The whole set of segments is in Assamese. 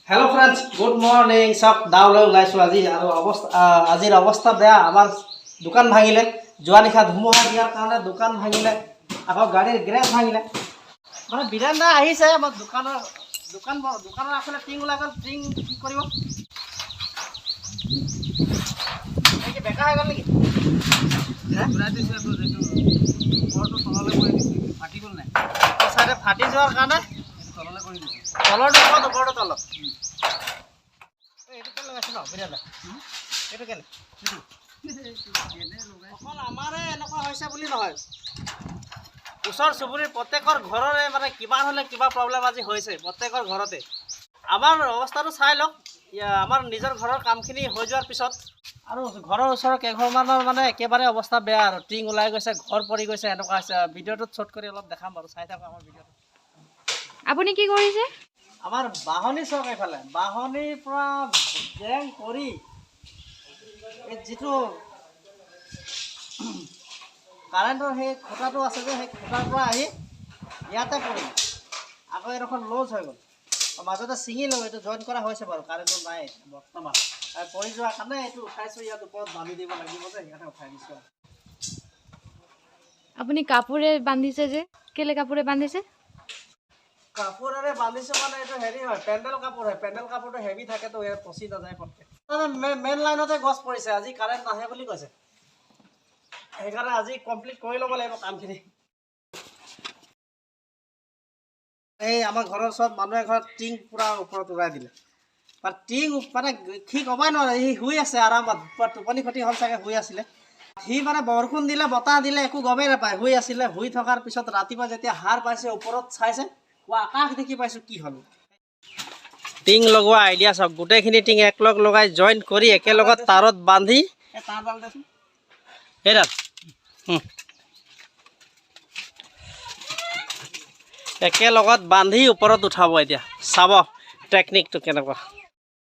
हेलो फ्रेंड्स गुड मॉर्निंग सब दावले ওলাইছো আজি আৰু আজিৰ অৱস্থা বেয়া আমাৰ দোকান ভাঙিলে যোৱা নিশা ধুমুহা দিয়াৰ কাৰণে দোকান ভাঙিলে আকৌ গাড়ীৰ গ্ৰেজ ভাঙিলে মানে বিৰেন্দা আহিছে আমাৰ দোকানৰ আসলে টিং ওলাই গ'ল টিং কি কৰিব এই বেকা হৈ গ'ল নেকি ঘূৰাই দিছে তো যেটো ওপৰটো তললৈ কৰি দিছে ফাটি গ'ল নাই সাইডে ফাটি যোৱাৰ কাৰণে তললৈ কৰি দিছে তলৰটো ওপৰটো তলত এইটো কেলে লগাইছ ন বিৰেন্দা এইটো কেলে অকল আমাৰে এনেকুৱা হৈছে বুলি নহয় ওচৰ চুবুৰীৰ প্ৰত্যেকৰ ঘৰৰে মানে কিবা হ'লে কিবা প্ৰব্লেম আজি হৈছে প্ৰত্যেকৰ ঘৰতে আমাৰ অৱস্থাটো চাই লওক আমাৰ নিজৰ ঘৰৰ কামখিনি হৈ যোৱাৰ পিছত আৰু ঘৰৰ ওচৰৰ কেইঘৰমানৰ মানে একেবাৰে অৱস্থা বেয়া আৰু টিং ওলাই গৈছে ঘৰ পৰি গৈছে এনেকুৱা হৈছে ভিডিঅ'টোত শ্বুট কৰি অলপ দেখাম বাৰু চাই থাকক আমাৰ ভিডিঅ'টো আপুনি কি কৰিছে আমাৰ বাহনী চক এইফালে বাহনীৰ পৰা জেং কৰি এই যিটো কাৰেণ্টৰ সেই খুঁটাটো আছে যে সেই খুঁটাৰ পৰা আহি ইয়াতে পৰিল আকৌ এইডোখৰ লজ হৈ গ'ল মাজতে ছিঙি লওঁ এইটো জইন কৰা হৈছে বাৰু কাৰেণ্টটো নাই বৰ্তমান আৰু পৰি যোৱাৰ কাৰণে এইটো উঠাইছোঁ ইয়াত ওপৰত বান্ধি দিব লাগিব যে সেইকাৰণে উঠাই দিছোঁ আপুনি কাপোৰে বান্ধিছে যে কেলে কাপোৰে বান্ধিছে কাপোৰেৰে বান্ধিছোঁ মানে এইটো হেৰি হয় পেণ্ডেল কাপোৰ হয় পেণ্ডেল কাপোৰটো হেভি থাকেতো এই পচি নাযায় পটকৈ মেইন লাইনতে গছ পৰিছে আজি কাৰেণ্ট নাহে বুলি কৈছে সেইকাৰণে আজি কমপ্লিট কৰি ল'ব লাগিব কামখিনি এই আমাৰ ঘৰৰ ওচৰত মানুহ এঘৰত টিং পূৰা ওপৰত উৰাই দিলে টিং মানে সি ক'বই নোৱাৰে সি শুই আছে আৰামত টোপনি ক্ষতি হ'ল চাগে শুই আছিলে সি মানে বৰষুণ দিলে বতাহ দিলে একো গমেই নাপায় শুই আছিলে শুই থকাৰ পিছত ৰাতিপুৱা যেতিয়া সাৰ পাইছে ওপৰত চাইছে আকাশ দেখি পাইছোঁ কি হ'ল টিং লগোৱা আইডিয়া চাওক গোটেইখিনি টিং একলগ লগাই জইন কৰি একেলগত তাঁৰত বান্ধি সেইডাল একেলগত বান্ধি ওপৰত উঠাব এতিয়া চাব টেকনিকটো কেনেকুৱা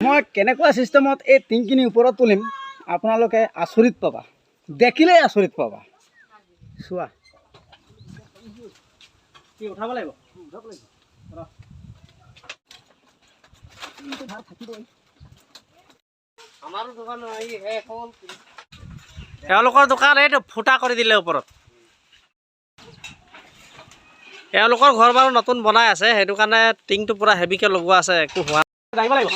মই কেনেকুৱা চিষ্টেমত এই টিংখিনি ওপৰত তুলিম আপোনালোকে আচৰিত পাবা দেখিলেই আচৰিত পাবা চোৱা কি উঠাব লাগিব আমাৰো দোকান এওঁলোকৰ দোকান এইটো ফুটা কৰি দিলে ওপৰত এওঁলোকৰ ঘৰ বাৰু নতুন বনাই আছে সেইটো কাৰণে টিংটো পূৰা হেভিকৈ লগোৱা আছে একো হোৱা দাঙিব লাগিব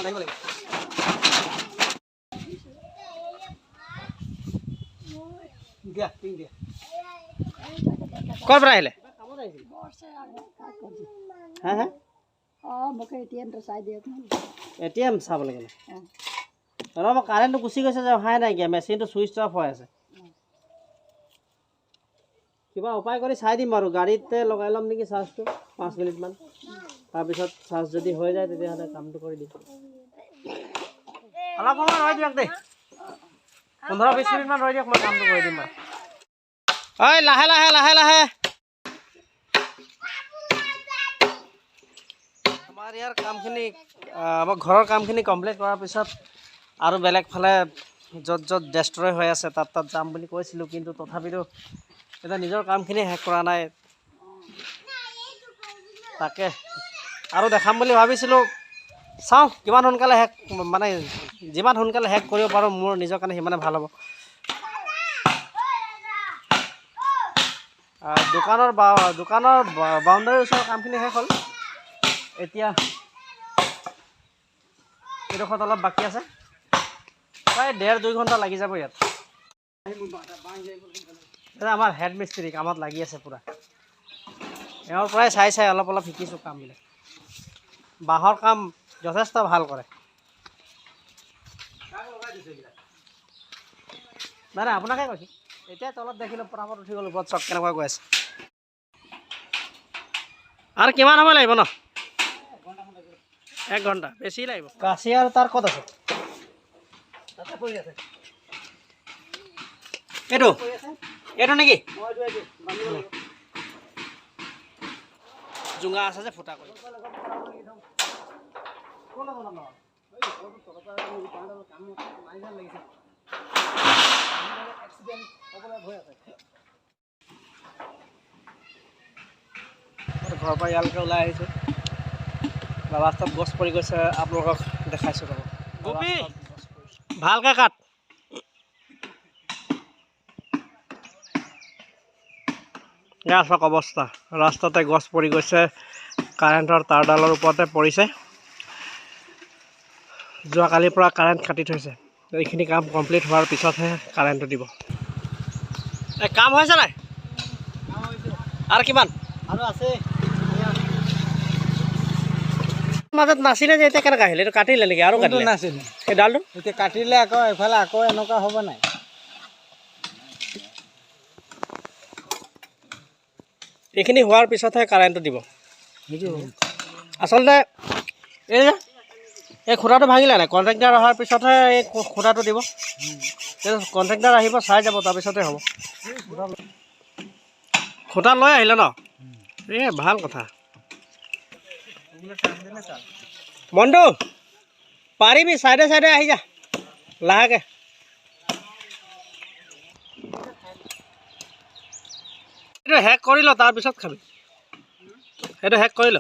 দিয়া টিং দিয়া ক'ৰ পৰা আহিলে হা হা এটিএম চাব লাগে ৰ'ব কাৰেণ্টটো গুচি গৈছে যে অহাই নাইকিয়া মেচিনটো ছুইচ অফ হৈ আছে কিবা উপায় কৰি চাই দিম বাৰু গাড়ীতে লগাই ল'ম নেকি চাৰ্জটো 5 মিনিটমান তাৰপিছত চাৰ্জ যদি হৈ যায় তেতিয়াহ'লে কামটো কৰি দিম অলপ সময় ৰৈ দিয়ক দেই 15-20 মিনিটমান ৰৈ দিয়ক মই কামটো কৰি দিম বাৰু ঐ লাহে লাহে লাহে লাহে আমাৰ ইয়াৰ কামখিনি আমাৰ ঘৰৰ কামখিনি কমপ্লিট কৰাৰ পিছত আৰু বেলেগ ফালে য'ত য'ত ডেষ্ট্ৰয় হৈ আছে তাত যাম বুলি কৈছিলোঁ কিন্তু তথাপিতো এতিয়া নিজৰ কামখিনি শেষ কৰা নাই তাকে আৰু দেখাম বুলি ভাবিছিলোঁ চাওঁ কিমান সোনকালে শেষ মানে যিমান সোনকালে শেষ কৰিব পাৰোঁ মোৰ নিজৰ কাৰণে সিমানে ভাল হ'ব দোকানৰ বাউণ্ডাৰীৰ ওচৰৰ কামখিনি শেষ হ'ল এতিয়া এইডোখৰত অলপ বাকী আছে প্ৰায় 1.5-2 ঘণ্টা লাগি যাব ইয়াত আমাৰ হেড মিস্ত্ৰী কামত লাগি আছে পূৰা এওঁৰ পৰাই চাই অলপ অলপ শিকিছোঁ কামবিলাক বাঁহৰ কাম যথেষ্ট ভাল কৰে নাই নাই আপোনাকে কৈছোঁ এতিয়া তলত দেখিলোঁ পৰামত উঠি গ'লোঁ ওপৰত চক কেনেকুৱা গৈ আছে আৰু কিমান সময় লাগিব ন 1 ঘণ্টা বেছি লাগিব কাঁচি আৰু তাৰ ক'ত আছে এইটো এইটো নেকি জোঙা আছে যে ফুটা কৰি ঘৰৰ পৰা ইয়ালৈকে ওলাই আহিছোঁ ৰাস্তাত গছ পৰি গৈছে, আপোনালোকক দেখাইছোঁ ৰ'ব। গোপী ভালকৈ কাট। এয়া চাওক অৱস্থা, ৰাস্তাতে গছ পৰি গৈছে, কাৰেণ্টৰ তাঁৰডালৰ ওপৰতে পৰিছে। যোৱাকালিৰ পৰা কাৰেণ্ট কাটি থৈছে। এইখিনি কাম কমপ্লিট হোৱাৰ পিছতহে কাৰেণ্টটো দিব। এই কাম হৈছে নাই? আৰু কিমান আৰু আছে মাজত নাছিলে যে, এতিয়া কেনেকৈ আহিলে? এইটো কাটিলে নেকি? আৰু কাটিলে নাছিলে এই ডালটো? এতিয়া কাটিলে আকৌ এফালে আকৌ এনেকুৱা হ'ব নাই? এইখিনি হোৱাৰ পিছতহে কাৰেণ্টটো দিব। আচলতে এই যে এই খুঁটাটো ভাঙিলে নাই, কণ্ট্ৰেক্টাৰ অহাৰ পিছতহে এই খুঁটাটো দিব। কণ্ট্ৰেক্টাৰ আহিব, চাই যাব, তাৰপিছতে হ'ব। খুঁটা লৈ আহিলে ন? এই ভাল কথা। মণ্টু পাৰিবি, চাইডে চাইডে আহি যা লাহেকৈ। সেইটো হেক কৰি ল, তাৰপিছত খাবি। সেইটো হেক কৰি ল।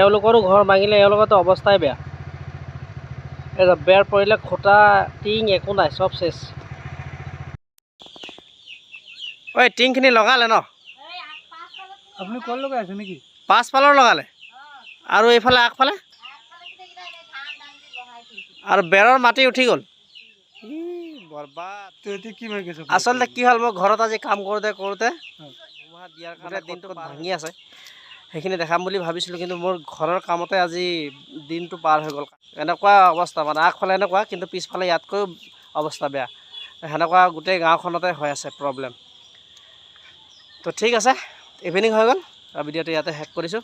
এওঁলোকৰো ঘৰ ভাঙিলে, এওঁলোকৰতো অৱস্থাই বেয়া। এই বেৰ পৰিলে, খুঁটা টিং একো নাই, চব চেচ। ঐ টিংখিনি লগালে ন? আপুনি ক'ত লগাই আছে নেকি? পাছফালৰ লগালে আৰু এইফালে আগফালে আৰু বেৰৰ মাটি উঠি গ'ল। বৰবাদ। এতিয়া কি হৈ গৈছে? আচলতে কি হ'ল, মই ঘৰত আজি কাম কৰোঁতে দিয়াৰ কাৰণে দিনটো ভাঙি আছে, সেইখিনি দেখাম বুলি ভাবিছিলোঁ, কিন্তু মোৰ ঘৰৰ কামতে আজি দিনটো পাৰ হৈ গ'ল। এনেকুৱা অৱস্থা মানে, আগফালে এনেকুৱা, কিন্তু পিছফালে ইয়াতকৈও অৱস্থা বেয়া। সেনেকুৱা গোটেই গাঁওখনতে হৈ আছে প্ৰব্লেম। তো ঠিক আছে, ইভিনিং হৈ গ'ল, ভিডিঅ'টো ইয়াতে শেষ কৰিছোঁ।